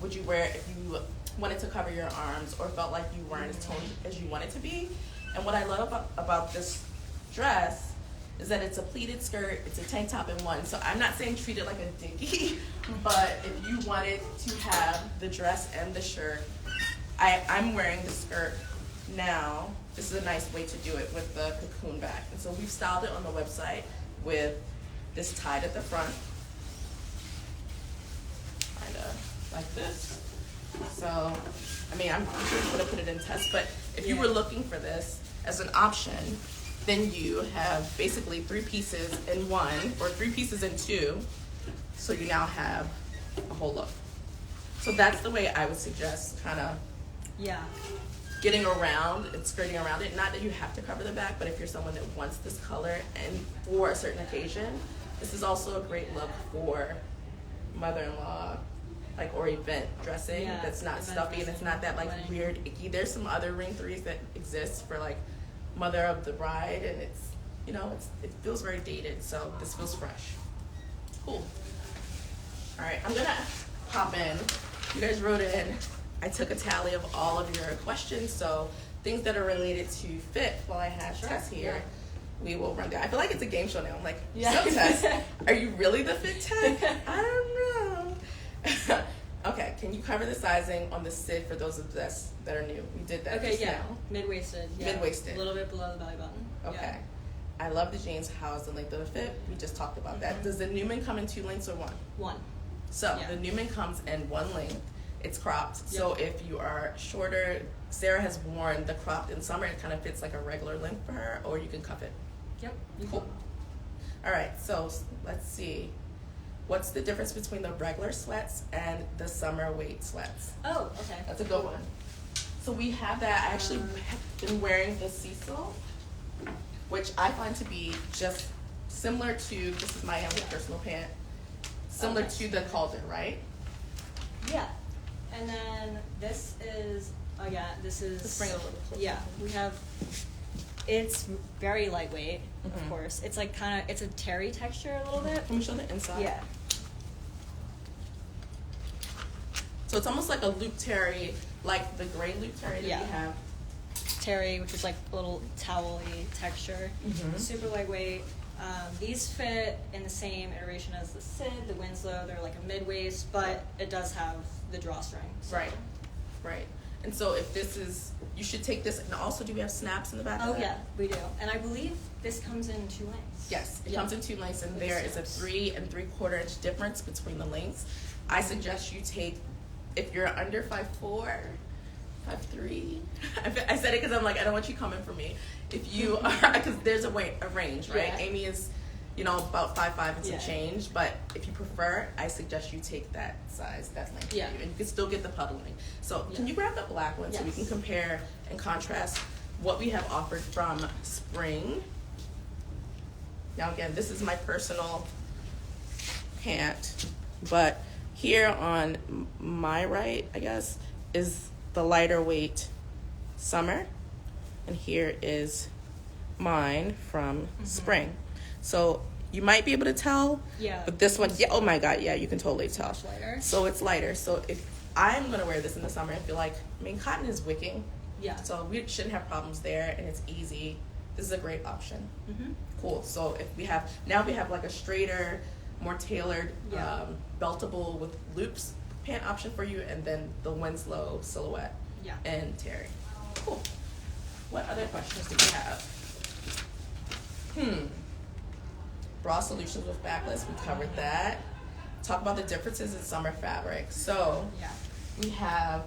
would you wear if you wanted to cover your arms or felt like you weren't as toned as you wanted to be. And what I love about this dress is that it's a pleated skirt, it's a tank top in one. So I'm not saying treat it like a dinky, but if you wanted to have the dress and the shirt, I'm wearing the skirt Now, this is a nice way to do it with the Cocoon back. And so we've styled it on the website with this tied at the front, kind of like this. So, I mean, I'm sure you could have put it in test, but if you were looking for this as an option, then you have basically 3 pieces in one, or 3 pieces in 2, so you now have a whole look. So that's the way I would suggest kind of getting around and skirting around it. Not that you have to cover the back, but if you're someone that wants this color and for a certain occasion, this is also a great look for mother-in-law, like, or event dressing that's not stuffy and it's not that like weird icky. There's some other ring 3s that exist for like mother of the bride, and it's, you know, it feels very dated, so this feels fresh. Cool. All right, I'm gonna hop in. You guys wrote in. I took a tally of all of your questions, so things that are related to fit while I have Tess here, we will run down. I feel like it's a game show now. I'm like, so Tess, are you really the fit tech? I don't know. Okay, can you cover the sizing on the Sid for those of us that are new? We did that just now. Mid-waisted. Yeah. Mid-waisted. A little bit below the belly button. Okay. I love the jeans. How is the length of the fit? We just talked about that. Does the Newman come in 2 lengths or 1? 1. So the Newman comes in 1 length. It's cropped. So if you are shorter, Sarah has worn the cropped in summer. It kind of fits like a regular length for her, or you can cuff it. Yep. Cool. All right. So let's see. What's the difference between the regular sweats and the summer weight sweats? Oh, okay. That's a good one. So we have that. I actually have been wearing the Cecil, which I find to be just similar to, this is my own personal pant, similar to the Calder, right? Yeah. And then this is, this is... Let's bring it a little closer. Yeah, we have, it's very lightweight, of course. It's like kind of, it's a terry texture a little bit. Can we show the inside? Yeah. So it's almost like a loop terry, like the gray loop terry that we have. Terry, which is like a little towel-y texture. Super lightweight. These fit in the same iteration as the Sid, the Winslow. They're like a mid-waist, but it does have the drawstring. So. Right. And so if this is, you should take this, and also do we have snaps in the back of that? Oh yeah, we do. And I believe this comes in 2 lengths. Yes, it comes in 2 lengths, and there is a 3 3/4 inch difference between the lengths. I suggest you take, if you're under 5'4", 5'3", I said it because I'm like, I don't want you coming for me. If you are, because there's a range, right? Yeah. Amy is, about 5'5" and some change, but if you prefer, I suggest you take that size, that length for you, and you can still get the puddling. So can you grab the black one so we can compare and contrast what we have offered from spring? Now again, this is my personal pant, but here on my right, I guess, is the lighter weight summer, and here is mine from spring. So you might be able to tell, but this one, oh my god, you can totally tell. Much lighter. So it's lighter. So if I'm gonna wear this in the summer, I feel like, cotton is wicking, so we shouldn't have problems there, and it's easy. This is a great option. Cool. So if we have like a straighter, more tailored, beltable with loops pant option for you, and then the Winslow silhouette and terry. Cool. What other questions do we have? Bra solutions with backless, we covered that. Talk about the differences in summer fabric. So we have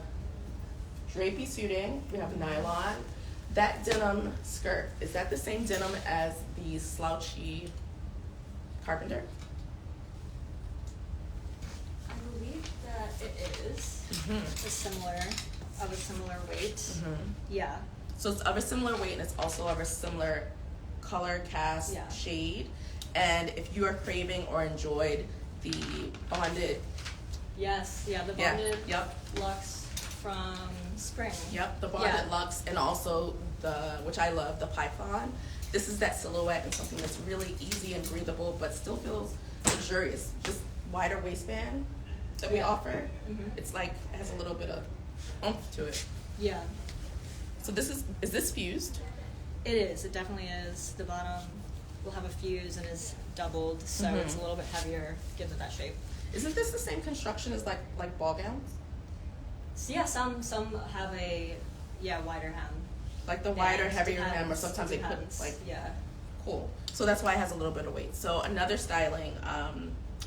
drapey suiting, we have nylon. That denim skirt, is that the same denim as the Slouchy Carpenter? I believe that it is of a similar weight. Yeah. So it's of a similar weight, and it's also of a similar color, cast, shade. And if you are craving or enjoyed the bonded, the bonded luxe from spring. The bonded luxe, and also which I love, the python. This is that silhouette and something that's really easy and breathable, but still feels luxurious. Just wider waistband that we offer. It's like, it has a little bit of oomph to it. Yeah. So is this fused? It is. It definitely is. The bottom will have a fuse and is doubled, so it's a little bit heavier, gives it that shape. Isn't this the same construction as like ball gowns? So some have a wider hem. Like the wider, And heavier hem, or depends, sometimes it they put depends. like Yeah. cool. So that's why it has a little bit of weight. So another styling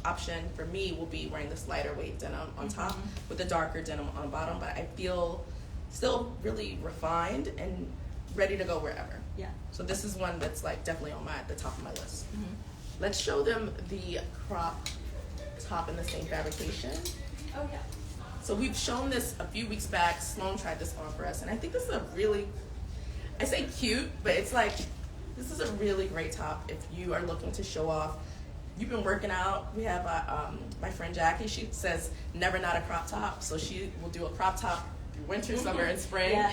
option for me will be wearing this lighter weight denim on top with the darker denim on the bottom. But I feel still really refined and ready to go wherever. Yeah. So this is one that's like definitely on the top of my list. Let's show them the crop top in the same fabrication. Oh yeah. So we've shown this a few weeks back. Sloan tried this on for us, and I think this is a really, I say cute, but it's like, this is a really great top if you are looking to show off. You've been working out. We have my friend Jackie. She says never not a crop top, so she will do a crop top through winter, summer, and spring. Yeah.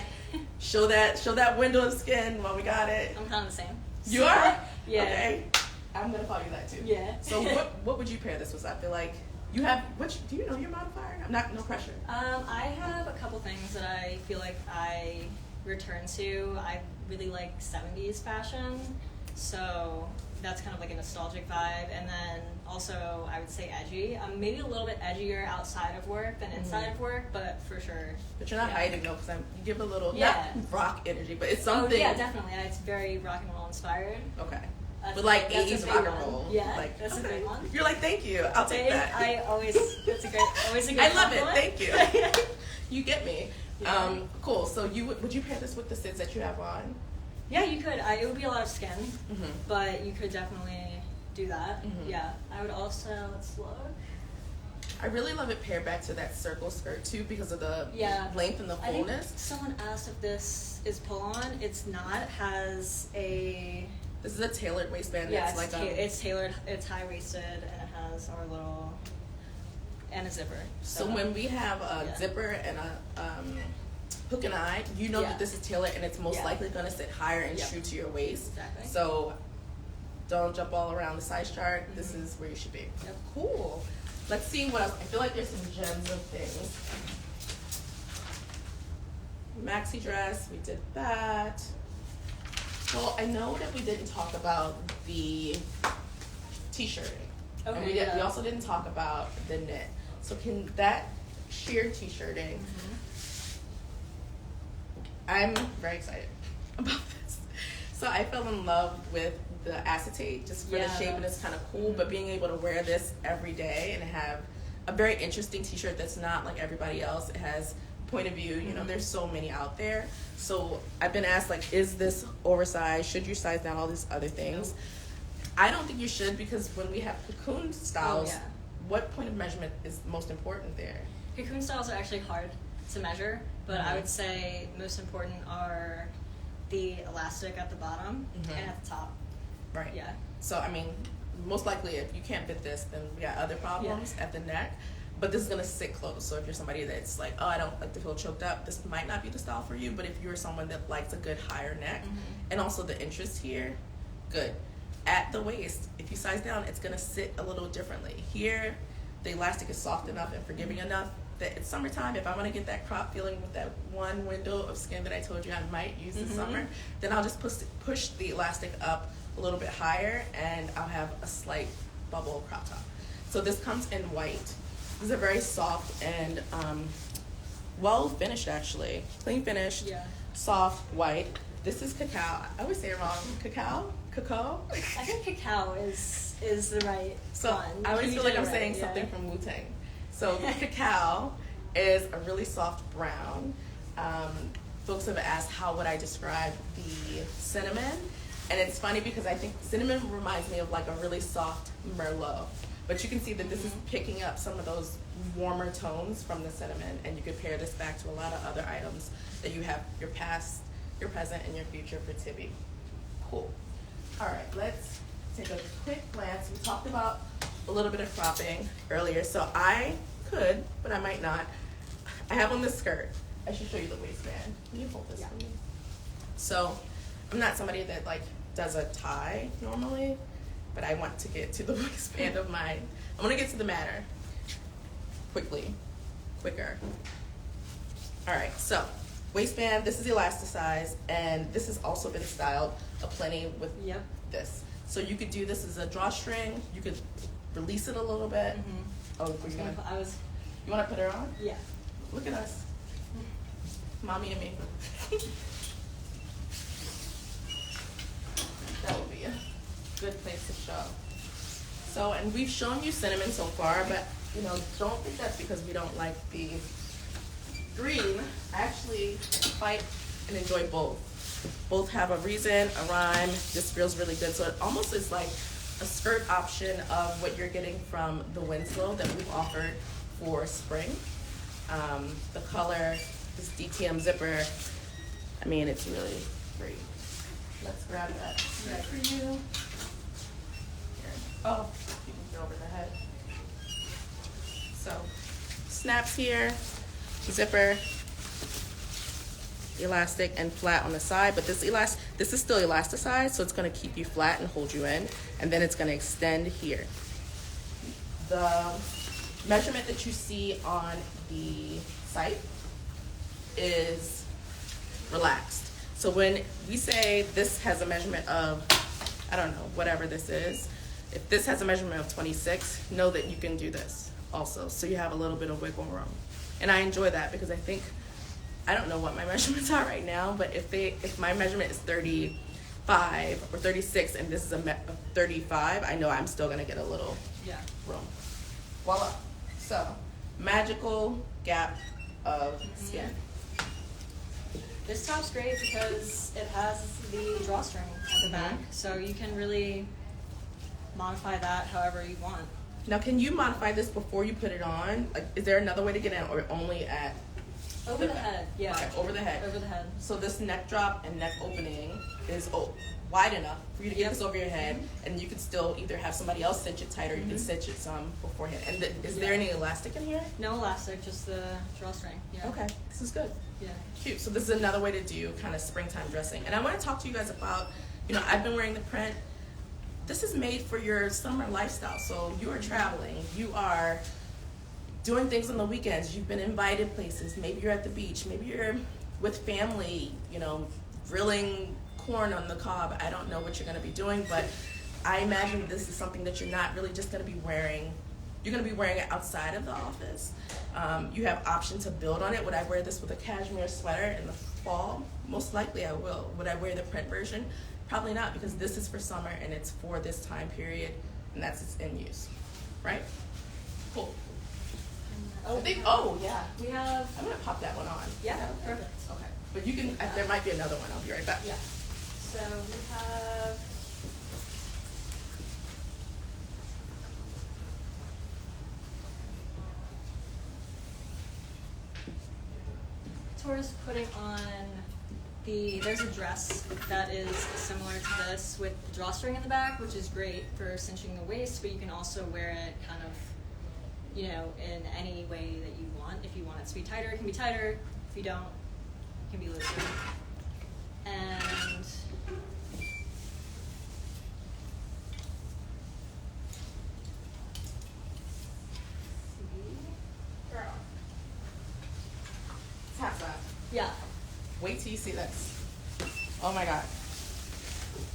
Show that window of skin while we got it. I'm kind of the same. You are? Yeah. Okay. I'm gonna call you that too. Yeah. So what would you pair this with? I feel like you have. Do you know your modifier? I'm not. No pressure. I have a couple things that I feel like I return to. I really like 70s fashion, so that's kind of like a nostalgic vibe. And then also I would say edgy. I'm maybe a little bit edgier outside of work than inside of work, but for sure. But you're not hiding though, because you give a little not rock energy, but it's Oh something. yeah, definitely. It's very rock and roll inspired. Okay. That's But like that's a 80s big rock and one. roll. Yeah, like, that's okay. a big one. You're like, thank you. I'll take that. That's always a good I love it. compliment. Thank you. You get me. Yeah. Cool. So would you pair this with the sits that you have on? Yeah, you could. It would be a lot of skin, but you could definitely do that. Yeah. I would also, let's look. I really love it paired back to that circle skirt too because of the length and the I think fullness. someone asked if this is pull-on. It's not. It has a... This is a tailored waistband. Yeah, It's it's tailored. It's high-waisted, and it has our little... and a zipper. So when we have a zipper and a hook and eye, you know that this is tailored and it's most likely going to sit higher and true to your waist. Exactly. So don't jump all around the size chart. This is where you should be. Yep. Cool. Let's see what else. I feel like there's some gems of things. Maxi dress, we did that. Well, I know that we didn't talk about the t-shirting. Okay, And we also didn't talk about the knit. So can that sheer t-shirting, I'm very excited about this. So I fell in love with the acetate just for the shape, and it's kind of cool, but being able to wear this every day and have a very interesting t-shirt that's not like everybody else. It has point of view, you know, there's so many out there. So I've been asked, like, is this oversized? Should you size down? All these other things. I don't think you should, because when we have cocoon styles, what point of measurement is most important there? Cocoon styles are actually hard to measure, but I would say most important are the elastic at the bottom and at the top. Right. Yeah. So, I mean, most likely if you can't fit this, then we got other problems at the neck. But this is going to sit close. So if you're somebody that's like, oh, I don't like to feel choked up, this might not be the style for you. But if you're someone that likes a good higher neck and also the interest here, good. At the waist, if you size down, it's going to sit a little differently. Here, the elastic is soft enough and forgiving enough that it's summertime. If I want to get that crop feeling with that one window of skin that I told you I might use this summer, then I'll just push the elastic up a little bit higher and I'll have a slight bubble crop top. So this comes in white. These are very soft and well finished, actually. Clean finished, soft, white. This is cacao. I always say it wrong. Cacao? Cocoa? I think cacao is the right one. I always feel like I'm saying something from Wu-Tang. So cacao is a really soft brown. Folks have asked how would I describe the cinnamon. And it's funny because I think cinnamon reminds me of like a really soft Merlot. But you can see that this is picking up some of those warmer tones from the cinnamon, and you could pair this back to a lot of other items that you have, your past, your present, and your future for Tibby. Cool. All right, let's take a quick glance. We talked about a little bit of cropping earlier, so I could, but I might not. I have on this skirt. I should show you the waistband. Can you hold this for me? So I'm not somebody that like does a tie normally, but I want to get to the waistband of mine. I want to get to the matter quicker. All right, so waistband, this is elasticized, and this has also been styled aplenty with this. So you could do this as a drawstring. You could release it a little bit. Oh, you want to put her on? Yeah. Look at us. Mommy and me. good place to show. So, and we've shown you cinnamon so far, but you know, don't think that's because we don't like the green. I actually fight and enjoy both. Both have a reason, a rhyme. This feels really good. So it almost is like a skirt option of what you're getting from the Winslow that we've offered for spring. The color, this DTM zipper, I mean, it's really great. Let's grab that right for you. Here. Oh, you can get over the head. So, snaps here, zipper, elastic and flat on the side, but this is still elasticized, so it's going to keep you flat and hold you in, and then it's going to extend here. The measurement that you see on the site is relaxed. So when we say this has a measurement of, I don't know, whatever this is, if this has a measurement of 26, know that you can do this also. So you have a little bit of wiggle room. And I enjoy that because I don't know what my measurements are right now, but if my measurement is 35 or 36 and this is a 35, I know I'm still gonna get a little room. Voila. So, magical gap of skin. This top's great because it has the drawstring at the back, so you can really modify that however you want. Now, can you modify this before you put it on? Like, is there another way to get in, or only at over the head? Yeah. Okay, over the head. Over the head. So this neck drop and neck opening is wide enough for you to get this over your head, and you could still either have somebody else cinch it tight, or you can cinch it some beforehand. And is there any elastic in here? No elastic, just the drawstring. Yeah. Okay, this is good. Yeah. Cute. So this is another way to do kind of springtime dressing. And I want to talk to you guys about, I've been wearing the print. This is made for your summer lifestyle. So you are traveling, you are doing things on the weekends, you've been invited places, maybe you're at the beach, maybe you're with family, grilling corn on the cob. I don't know what you're going to be doing, but I imagine this is something that you're not really just going to be wearing. You're going to be wearing it outside of the office. You have option to build on it. Would I wear this with a cashmere sweater in the fall? Most likely I will. Would I wear the print version? Probably not, because this is for summer and it's for this time period, and that's its in use, right? Cool. Yeah. We have. I'm gonna pop that one on. Yeah, perfect. Okay, but you can. There might be another one. I'll be right back. Yeah. So we have. Tori's putting on there's a dress that is similar to this with the drawstring in the back, which is great for cinching the waist, but you can also wear it kind of, in any way that you want. If you want it to be tighter, it can be tighter. If you don't, it can be looser. And Girl. Tap that. yeah. Wait till you see this. Oh my god.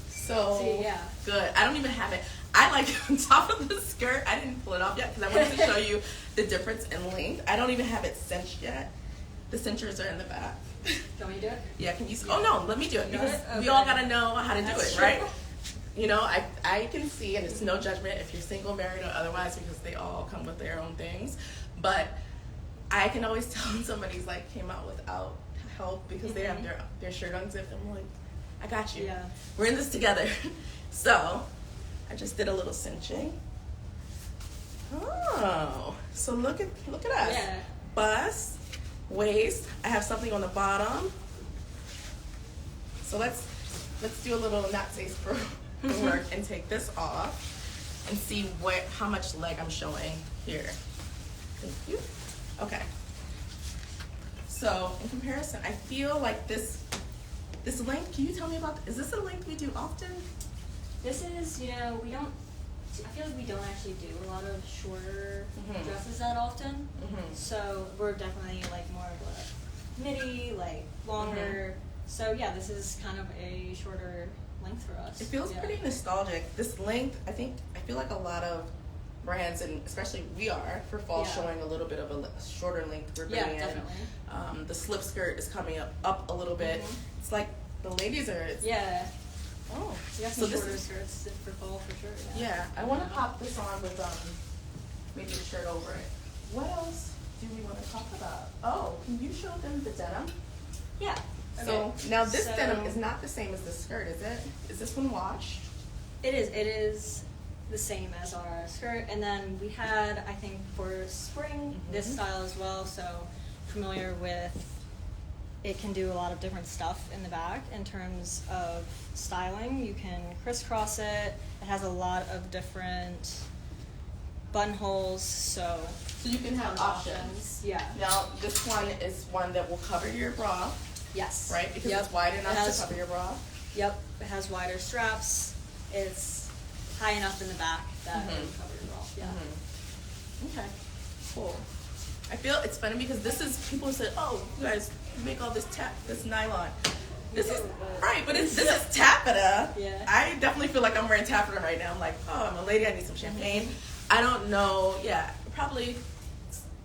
So yeah. good. I don't even have it. I like on top of the skirt. I didn't pull it off yet because I wanted to show you the difference in length. I don't even have it cinched yet. The cinchers are in the back. Do you want me to do it? Yeah, can you see? Oh no, let me do it because Okay. we all gotta know how to do That's it, true. right? I can see, and it's no judgment if you're single, married, or otherwise, because they all come with their own things. But I can always tell when somebody's like came out without help because they have their shirt unzipped. I'm like, I got you. Yeah. We're in this together. So I just did a little cinching. Oh, so look at us. Yeah. Bust, waist. I have something on the bottom. So let's do a little not safe for work and take this off and see how much leg I'm showing here. Thank you. Okay. So in comparison, I feel like this length, can you tell me about, is this a length we do often? This is, we don't, I feel like we don't actually do a lot of shorter dresses that often. So we're definitely like more of a midi, like longer. So yeah, this is kind of a shorter length for us. It feels pretty nostalgic. This length, I feel like a lot of brands, and especially we are, for fall, showing a little bit of a shorter length. We're bringing in. Definitely. The slip skirt is coming up a little bit. It's like the ladies are Oh, We got so some this shorter is, skirts for fall for sure. yeah, I want to pop this on with maybe a shirt over it. What else do we want to talk about? Oh, can you show them the denim? Yeah. So now this So- denim is not the same as the skirt, is it? Is this one washed? It is. It is the same as our skirt, and then we had, I think, for spring this style as well. So familiar with. It can do a lot of different stuff in the back in terms of styling. You can crisscross it. It has a lot of different buttonholes, so you can have options. Yeah. Now this one is one that will cover your bra, Yes. right? Because Yep. it's wide It enough has- to cover your bra. Yep. It has wider straps. It's high enough in the back that it will cover your bra. Yeah. Okay, cool. I feel it's funny because this is, people said, oh, you guys make all this this nylon. This is, right, but this is taffeta. Yeah. I definitely feel like I'm wearing taffeta right now. I'm like, oh, I'm a lady, I need some champagne. I don't know, yeah, probably,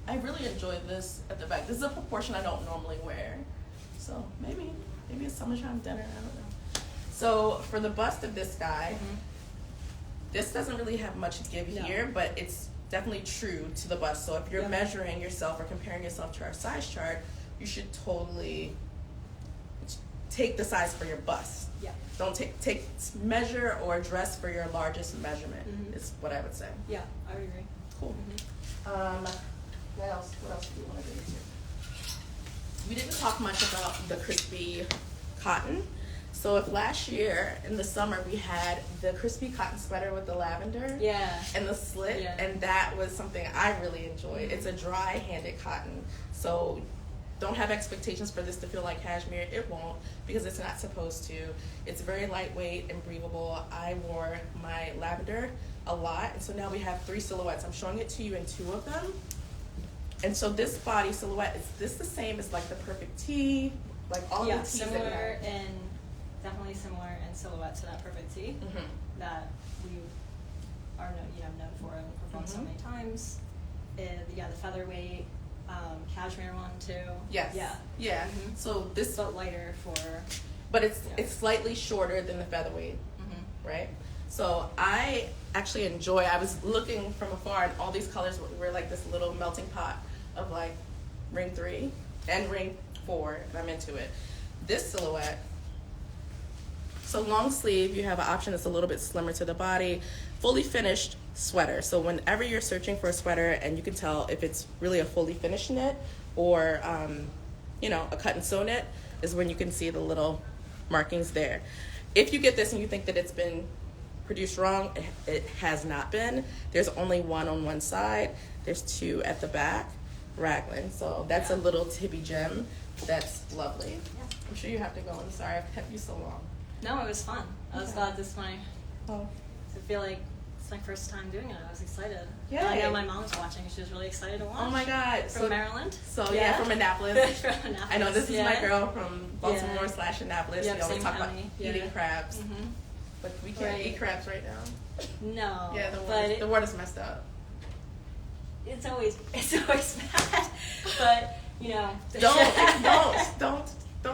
I really enjoy this at the back. This is a proportion I don't normally wear. So maybe it's summertime dinner, I don't know. So for the bust of this guy, this doesn't really have much give here, but it's definitely true to the bust. So if you're measuring yourself or comparing yourself to our size chart, you should totally take the size for your bust. Yeah. Don't take measure or dress for your largest measurement. Is what I would say. Yeah, I would agree. Cool. What else do you want to get into? We didn't talk much about the crispy cotton. So if last year in the summer we had the crispy cotton sweater with the lavender and the slit, and that was something I really enjoyed. It's a dry-handed cotton, so don't have expectations for this to feel like cashmere. It won't, because it's not supposed to. It's very lightweight and breathable. I wore my lavender a lot, and so now we have 3 silhouettes. I'm showing it to you in 2 of them. And so this body silhouette, is this the same as like the perfect tee? Like all the tees similar that in, definitely similar in silhouette to that perfect tee that we are known for and performed so many times. The featherweight cashmere one too. Yes. Yeah. So this, but lighter for. but it's slightly shorter than the featherweight, right? So I actually enjoy. I was looking from afar, and all these colors were like this little melting pot of like ring 3 and ring 4, and I'm into it. This silhouette. So long sleeve, you have an option that's a little bit slimmer to the body, fully finished sweater. So whenever you're searching for a sweater and you can tell if it's really a fully finished knit or, a cut and sew knit, is when you can see the little markings there. If you get this and you think that it's been produced wrong, it has not been. There's only 1 on one side. There's 2 at the back, raglan. So that's a little Tibby gem. That's lovely. Yeah. I'm sure you have to go. I'm sorry I've kept you so long. No, it was fun. I was glad this my. Oh. I feel like it's my first time doing it. I was excited. Yeah. I know my mom was watching. She was really excited to watch. Oh my God. From Maryland. So from Annapolis. From Annapolis. I know this is my girl from Baltimore / Annapolis. Yep, we always same talk about county. eating crabs. But we can't eat crabs right now. No. Yeah, the but water's messed up. It's always bad. But Don't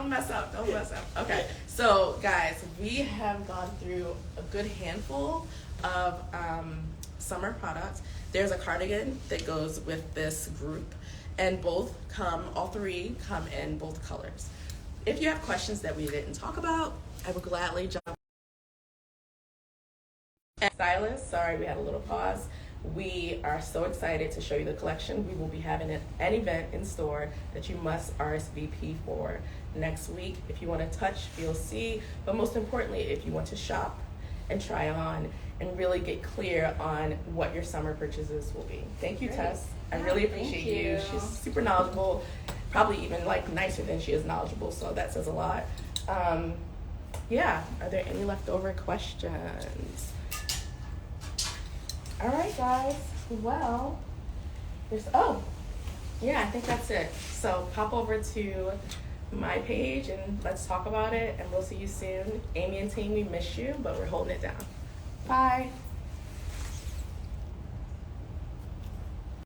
mess up. Don't mess up. Okay. So guys, we have gone through a good handful of summer products. There's a cardigan that goes with this group, and all 3 come in both colors. If you have questions that we didn't talk about, I would gladly jump. Stylist, sorry we had a little pause. We are so excited to show you the collection. We will be having an event in store that you must RSVP for next week. If you want to touch, feel, see, but most importantly, if you want to shop and try on and really get clear on what your summer purchases will be. Thank you, Tess. I really appreciate you. She's super knowledgeable, probably even like nicer than she is knowledgeable, so that says a lot. Are there any leftover questions? All right, guys. Well, I think that's it. So pop over to my page and let's talk about it, and we'll see you soon. Amy and team, we miss you, but we're holding it down. Bye.